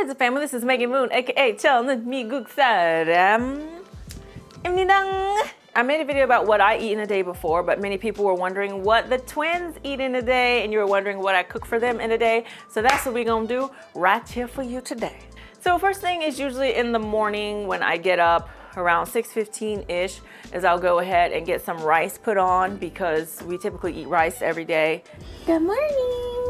What's up, family? This is Megan Moon, aka 저는 미국 사람입니다. I made a video about what I eat in a day before, but many people were wondering what the twins eat in a day, and you were wondering what I cook for them in a day. So that's what we're gonna do right here for you today. So first thing is usually in the morning when I get up around 6:15-ish, is I'll go ahead and get some rice put on because we typically eat rice every day. Good morning.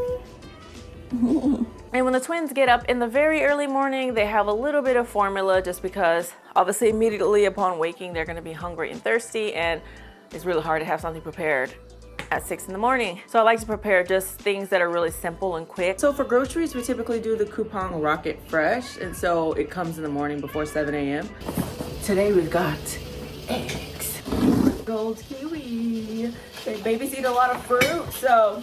And when the twins get up in the very early morning, they have a little bit of formula just because obviously immediately upon waking, they're gonna be hungry and thirsty, and it's really hard to have something prepared at 6 in the morning. So I like to prepare just things that are really simple and quick. So for groceries, we typically do the Coupang Rocket Fresh, and so it comes in the morning before 7 a.m. Today we've got eggs, gold kiwi. Babies eat a lot of fruit, so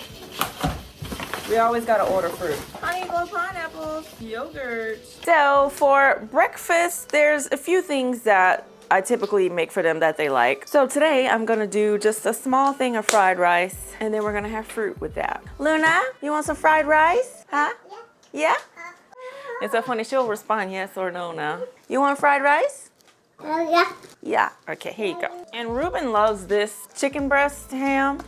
we always gotta order fruit. Honey, gold pineapples, yogurt. So for breakfast, there's a few things that I typically make for them that they like. So today I'm gonna do just a small thing of fried rice, and then we're gonna have fruit with that. Luna, you want some fried rice? Huh? Yeah? It's so funny, she'll respond yes or no now. You want fried rice? Yeah. Yeah, okay, here you go. And Ruben loves this chicken ham,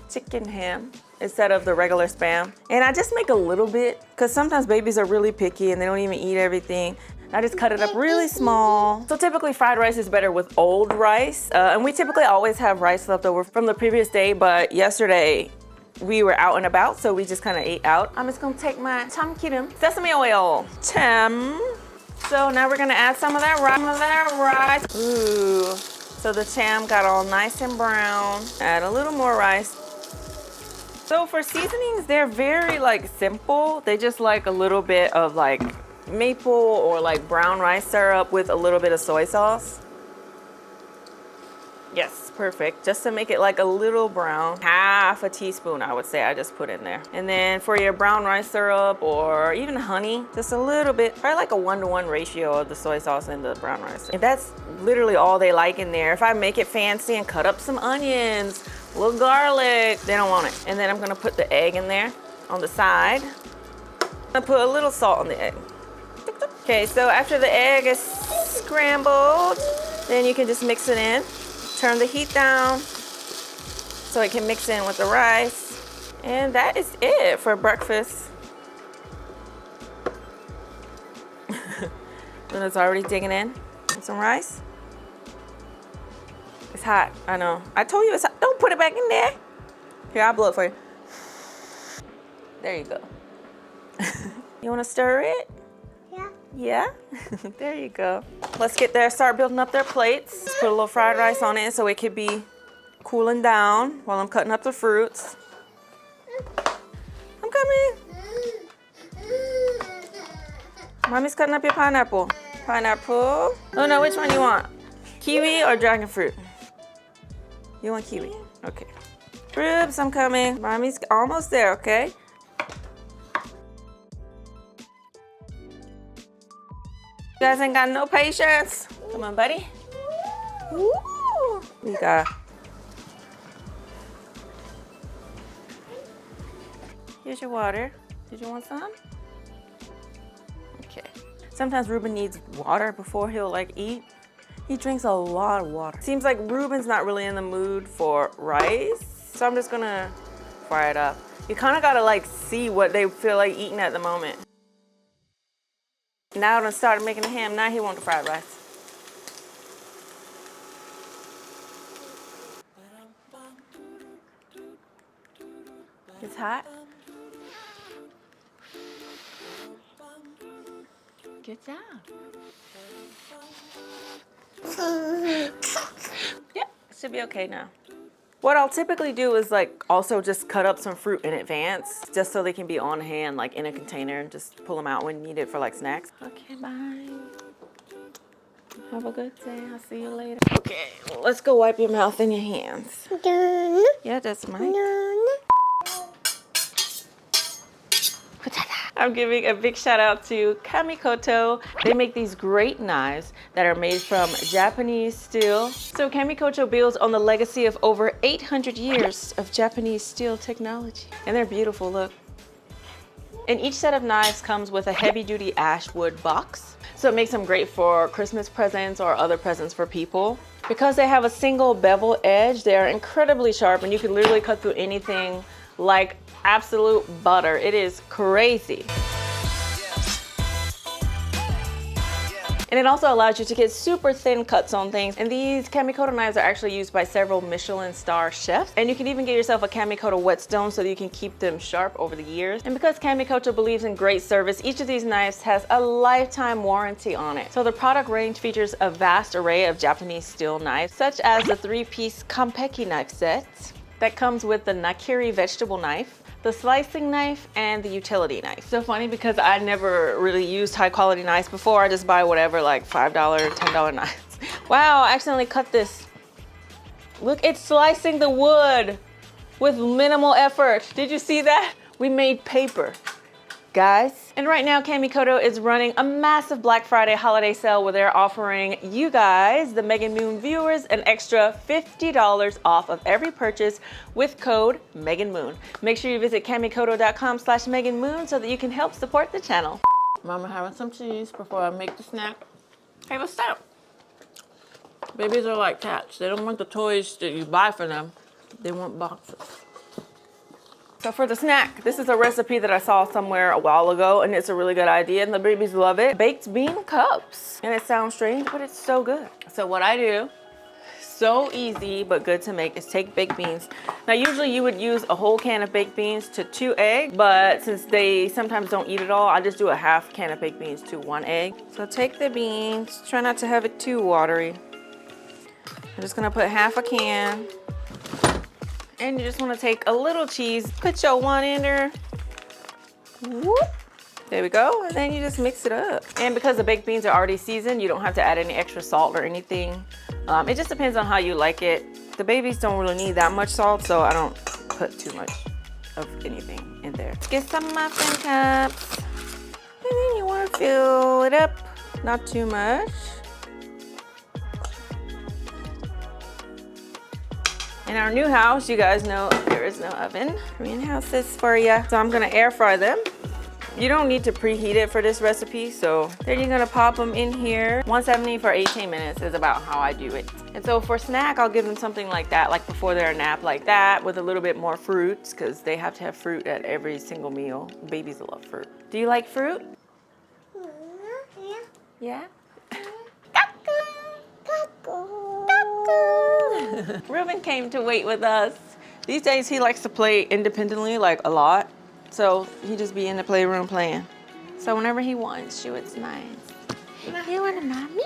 instead of the regular Spam. And I just make a little bit, because sometimes babies are really picky and they don't even eat everything. I just cut it up really small. So typically fried rice is better with old rice. And we typically always have rice left over from the previous day, but yesterday we were out and about, so we just kind of ate out. I'm just gonna take my 참기름, sesame oil, So now we're gonna add some of that rice. Ooh, so the cham got all nice and brown. Add a little more rice. So for seasonings, they're very simple. They just like a little bit of maple or brown rice syrup with a little bit of soy sauce. Yes, perfect. Just to make it a little brown. Half a teaspoon, I would say, I just put in there. And then for your brown rice syrup or even honey, just a little bit, probably a 1-to-1 ratio of the soy sauce and the brown rice. And that's literally all they like in there. If I make it fancy and cut up some onions, a little garlic, they don't want it. And then I'm gonna put the egg in there on the side. I put a little salt on the egg. Okay, so after the egg is scrambled, then you can just mix it in. Turn the heat down so it can mix in with the rice. And that is it for breakfast. Luna's already digging in with some rice. It's hot, I know. I told you it's hot. Don't put it back in there. Here, I'll blow it for you. There you go. You wanna stir it? Yeah. Yeah? There you go. Let's get there, start building up their plates. Just put a little fried rice on it so it could be cooling down while I'm cutting up the fruits. I'm coming. Mommy's cutting up your pineapple. Pineapple. Oh no, which one you want? Kiwi or dragon fruit? You want kiwi? Okay. Ribs, I'm coming. Mommy's almost there, okay? You guys ain't got no patience. Come on, buddy. Woo! We got. Here's your water. Did you want some? Okay. Sometimes Ruben needs water before he'll eat. He drinks a lot of water. Seems like Ruben's not really in the mood for rice, so I'm just gonna fry it up. You kind of gotta see what they feel like eating at the moment. Now I started making the ham. Now he wants the fried rice. It's hot. Good job. Yeah, should be okay now. What I'll typically do is also just cut up some fruit in advance, just so they can be on hand in a container and just pull them out when needed for snacks. Okay, bye. Have a good day. I'll see you later. Okay, well, let's go wipe your mouth and your hands. Yeah, that's mine. I'm giving a big shout out to Kamikoto. They make these great knives that are made from Japanese steel. So Kamikoto builds on the legacy of over 800 years of Japanese steel technology. And they're beautiful, look. And each set of knives comes with a heavy-duty ash wood box. So it makes them great for Christmas presents or other presents for people. Because they have a single bevel edge, they are incredibly sharp and you can literally cut through anything like absolute butter. It is crazy. And it also allows you to get super thin cuts on things. And these Kamikoto knives are actually used by several Michelin star chefs. And you can even get yourself a Kamikoto whetstone so that you can keep them sharp over the years. And because Kamikoto believes in great service, each of these knives has a lifetime warranty on it. So the product range features a vast array of Japanese steel knives, such as the 3-piece Konpeki knife set that comes with the Nakiri vegetable knife, the slicing knife, and the utility knife. So funny because I never really used high quality knives before. I just buy whatever, like $5, $10 knives. Wow, I accidentally cut this. Look, it's slicing the wood with minimal effort. Did you see that? We made paper, guys. And right now, Kamikoto is running a massive Black Friday holiday sale where they're offering you guys, the Megan Moon viewers, an extra $50 off of every purchase with code Megan Moon. Make sure you visit kamikoto.com/Megan Moon so that you can help support the channel. Mama having some cheese before I make the snack. Hey, what's that? Babies are like cats. They don't want the toys that you buy for them. They want boxes. So for the snack, this is a recipe that I saw somewhere a while ago and it's a really good idea and the babies love it. Baked bean cups. And it sounds strange, but it's so good. So what I do, so easy but good to make, is take baked beans. Now usually you would use a whole can of baked beans to 2 eggs, but since they sometimes don't eat it all, I just do a half can of baked beans to 1 egg. So take the beans, try not to have it too watery. I'm just gonna put half a can. And you just want to take a little cheese, put your 1-ender, whoop, there we go, and then you just mix it up. And because the baked beans are already seasoned, you don't have to add any extra salt or anything. It just depends on how you like it. The babies don't really need that much salt, so I don't put too much of anything in there. Let's get some muffin cups, and then you want to fill it up, not too much. In our new house, you guys know there is no oven. Korean house is for you. So I'm gonna air fry them. You don't need to preheat it for this recipe, so then you're gonna pop them in here. 170 for 18 minutes is about how I do it. And so for snack, I'll give them something like that, like before their nap, like that, with a little bit more fruits, because they have to have fruit at every single meal. Babies love fruit. Do you like fruit? Yeah? Ruben came to wait with us. These days he likes to play independently, like a lot. So he just be in the playroom playing. So whenever he wants you, it's nice. You want a mommy?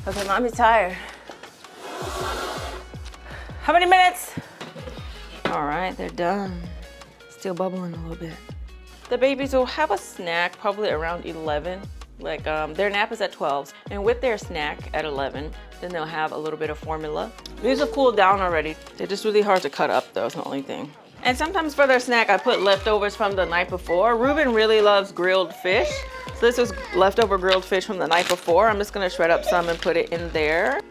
Okay, mommy's tired. How many minutes? All right, they're done. Still bubbling a little bit. The babies will have a snack probably around 11. Like their nap is at 12. And with their snack at 11, then they'll have a little bit of formula. These have cooled down already. They're just really hard to cut up though, it's the only thing. And sometimes for their snack, I put leftovers from the night before. Ruben really loves grilled fish. So this is leftover grilled fish from the night before. I'm just gonna shred up some and put it in there.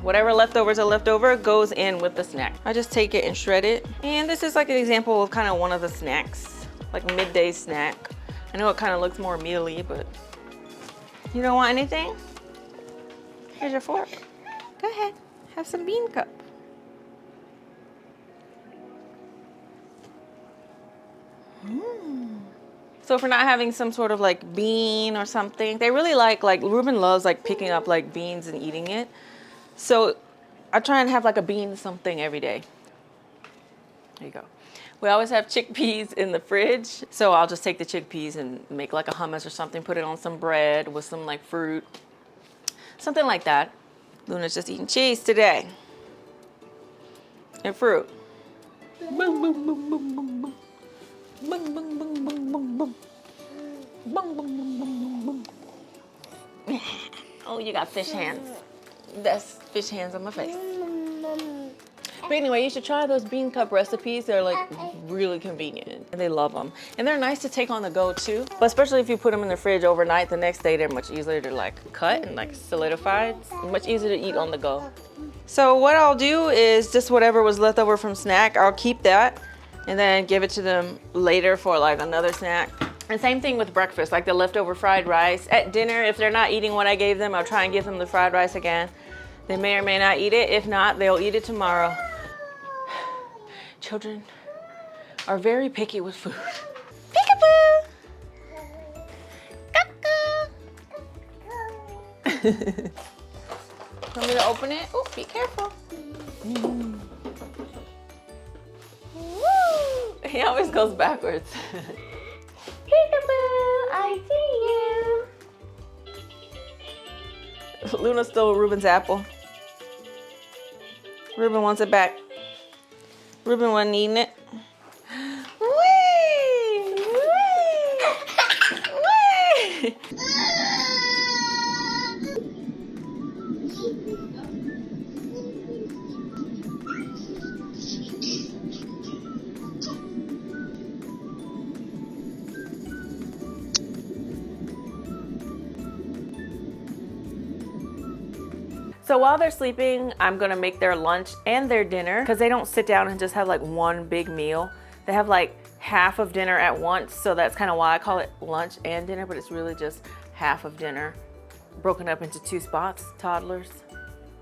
Whatever leftovers are left over goes in with the snack. I just take it and shred it. And this is like an example of kind of one of the snacks, like midday snack. I know it kind of looks more mealy, but you don't want anything? Here's your fork. Go ahead, have some bean cup. So if we're not having some sort of like bean or something, they really like Ruben loves like picking up like beans and eating it. So I try and have like a bean something every day. There you go. We always have chickpeas in the fridge. So I'll just take the chickpeas and make like a hummus or something, put it on some bread with some like fruit, something like that. Luna's just eating cheese today and fruit. Boom, boom, boom, boom, boom, boom. Boom, boom, boom, boom, boom, boom. Boom, boom, boom, boom, boom, boom. Oh, you got fish hands. That's fish hands on my face. But anyway, you should try those bean cup recipes. They're like really convenient and they love them. And they're nice to take on the go too. But especially if you put them in the fridge overnight, the next day they're much easier to like cut and like solidify. It's much easier to eat on the go. So what I'll do is just whatever was left over from snack, I'll keep that and then give it to them later for like another snack. And same thing with breakfast, like the leftover fried rice. At dinner, if they're not eating what I gave them, I'll try and give them the fried rice again. They may or may not eat it. If not, they'll eat it tomorrow. Children are very picky with food. Peekaboo! Cuckoo! Want me to open it? Oh, be careful. Woo! He always goes backwards. Peekaboo, I see you. Luna stole Ruben's apple. Ruben wants it back. Ruben wasn't eating it. Whee! Whee! Whee! So while they're sleeping, I'm gonna make their lunch and their dinner because they don't sit down and just have like one big meal. They have like half of dinner at once, so that's kind of why I call it lunch and dinner, but it's really just half of dinner broken up into two spots. Toddlers,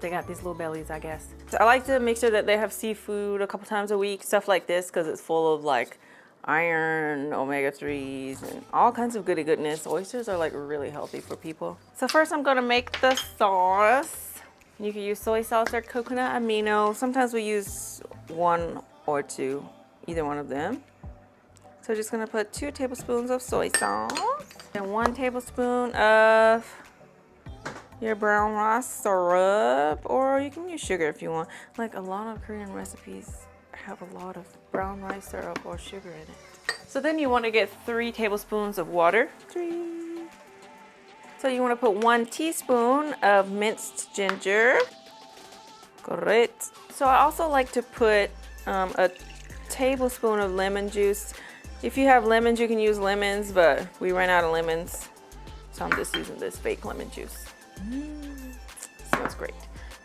they got these little bellies, I guess. So I like to make sure that they have seafood a couple times a week, stuff like this, because it's full of like iron, omega-3s, and all kinds of goody goodness. Oysters are like really healthy for people. So first I'm gonna make the sauce. You can use soy sauce or coconut amino. Sometimes we use one or two, either one of them. So just gonna put 2 tablespoons of soy sauce and 1 tablespoon of your brown rice syrup, or you can use sugar if you want. Like a lot of Korean recipes have a lot of brown rice syrup or sugar in it. So then you want to get 3 tablespoons of water. 3. So you want to put 1 teaspoon of minced ginger. Great. So I also like to put a tablespoon of lemon juice. If you have lemons, you can use lemons, but we ran out of lemons, so I'm just using this fake lemon juice. Smells great.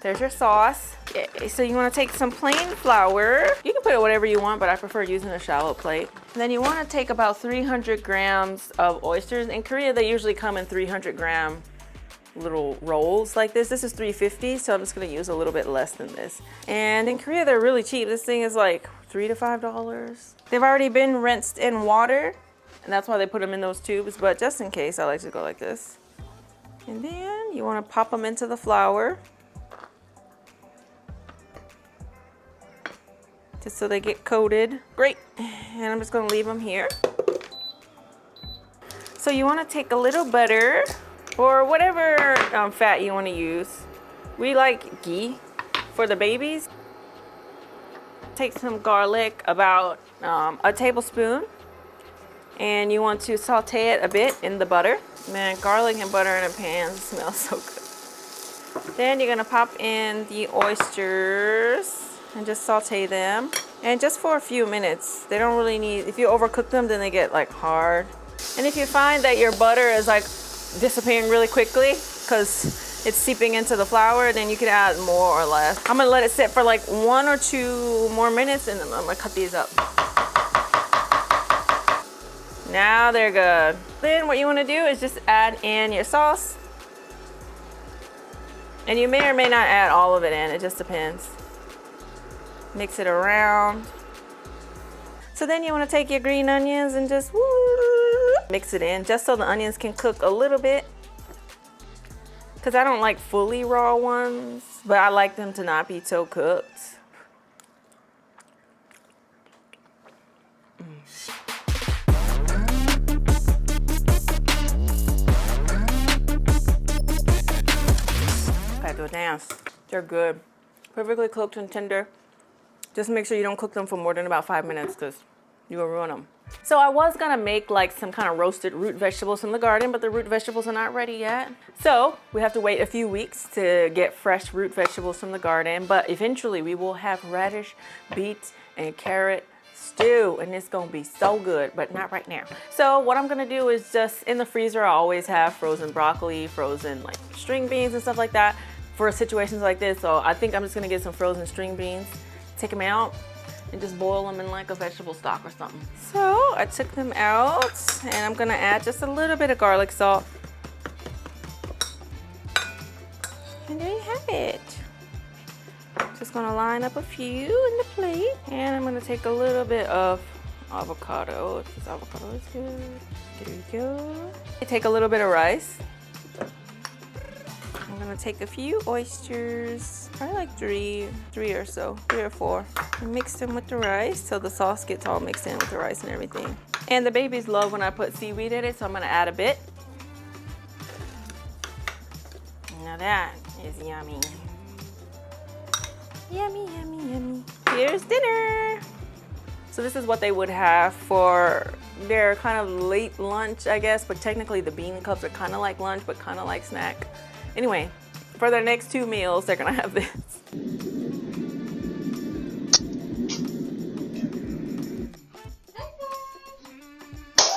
There's your sauce. Okay, so you want to take some plain flour. You can put whatever you want, but I prefer using a shallow plate. And then you want to take about 300 grams of oysters. In Korea, they usually come in 300-gram little rolls like this. This is 350, so I'm just going to use a little bit less than this. And in Korea, they're really cheap. This thing is like $3 to $5. They've already been rinsed in water, and that's why they put them in those tubes. But just in case, I like to go like this. And then you want to pop them into the flour, just so they get coated. Great. And I'm just gonna leave them here. So you wanna take a little butter or whatever fat you wanna use. We like ghee for the babies. Take some garlic, about a tablespoon, and you want to saute it a bit in the butter. Man, garlic and butter in a pan smells so good. Then you're gonna pop in the oysters and just saute them, and just for a few minutes. They don't really need, if you overcook them, then they get like hard. And if you find that your butter is like disappearing really quickly because it's seeping into the flour, then you can add more or less. I'm gonna let it sit for like 1 or 2 more minutes, and then I'm gonna cut these up. Now they're good. Then what you wanna do is just add in your sauce. And you may or may not add all of it in, it just depends. Mix it around. So then you want to take your green onions and just mix it in, just so the onions can cook a little bit. Because I don't like fully raw ones, but I like them to not be so cooked. Okay, do a dance. They're good. Perfectly cooked and tender. Just make sure you don't cook them for more than about 5 minutes, because You will ruin them. So I was gonna make like some kind of roasted root vegetables from the garden, but the root vegetables are not ready yet. So we have to wait a few weeks to get fresh root vegetables from the garden, but eventually we will have radish, beets, and carrot stew, and it's gonna be so good, but not right now. So what I'm gonna do is just in the freezer, I always have frozen broccoli, frozen like string beans and stuff like that for situations like this. So I think I'm just gonna get some frozen string beans, take them out, and just boil them in like a vegetable stock or something. So I took them out and I'm gonna add just a little bit of garlic salt. And there you have it. Just gonna line up a few in the plate. And I'm gonna take a little bit of avocado. This avocado is good. There you go. I take a little bit of rice. I'm gonna take a few oysters, probably like three or so, 3 or 4, and mix them with the rice so the sauce gets all mixed in with the rice and everything. And the babies love when I put seaweed in it, so I'm gonna add a bit. Now that is yummy. Yummy, yummy, yummy. Here's dinner. So this is what they would have for their kind of late lunch, I guess, but technically the bean cups are kind of like lunch, but kind of like snack. Anyway, for their next 2 meals, they're gonna have this.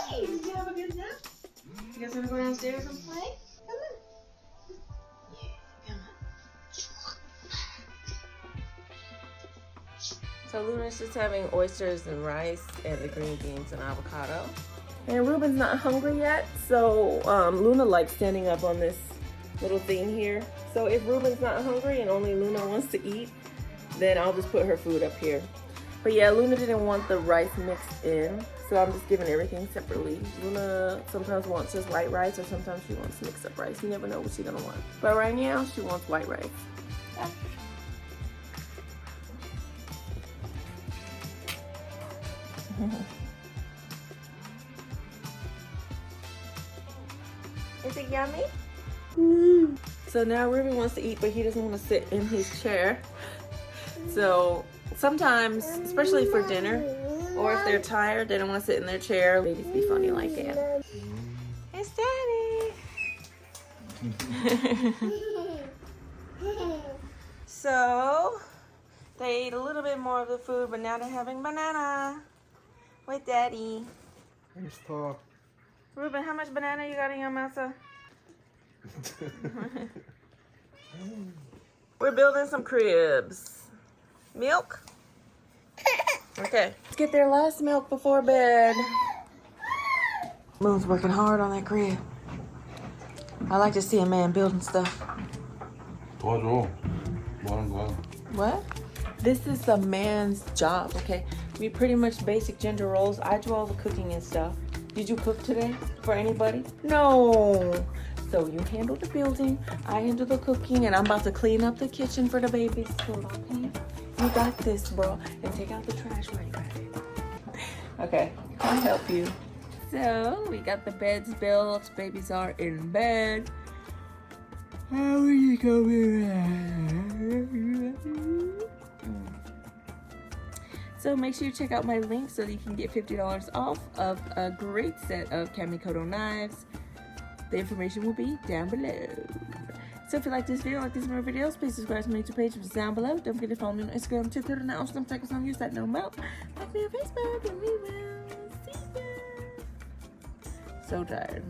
Hey, did you have a good nap? You guys wanna go downstairs and play? Come on. Yeah, come on. So Luna's just having oysters and rice and the green beans and avocado. And Ruben's not hungry yet, so Luna likes standing up on this little thing here. So if Ruben's not hungry and only Luna wants to eat, then I'll just put her food up here. But yeah, Luna didn't want the rice mixed in, so I'm just giving everything separately. Luna sometimes wants just white rice, or sometimes she wants mixed up rice. You never know what she's gonna want. But right now, she wants white rice. Yeah. Is it yummy? So now Ruben wants to eat, but he doesn't want to sit in his chair. So sometimes, especially for dinner, or if they're tired, they don't want to sit in their chair. Babies be funny like that. It's Daddy. So they ate a little bit more of the food, but now they're having banana with Daddy. Stop. Ruben, how much banana you got in your mouth, sir? We're building some cribs. Milk? Okay. Let's get their last milk before bed. Moon's working hard on that crib. I like to see a man building stuff. 도와줘. 뭐 하는 거야? What? This is a man's job, okay? We pretty much basic gender roles. I do all the cooking and stuff. Did you cook today for anybody? No. So you handle the building, I handle the cooking, and I'm about to clean up the kitchen for the babies. So, okay? You got this, bro. And take out the trash while you got it. Okay, I'll help you. So, we got the beds built. Babies are in bed. How are you going? So make sure you check out my link so that you can get $50 off of a great set of Kamikoto knives. The information will be down below. So if you like this video, like these more videos, please subscribe to my YouTube page, which is down below. Don't forget to follow me on Instagram, Twitter, and also check us on use that no more. Like me on Facebook, and we will see you. So tired.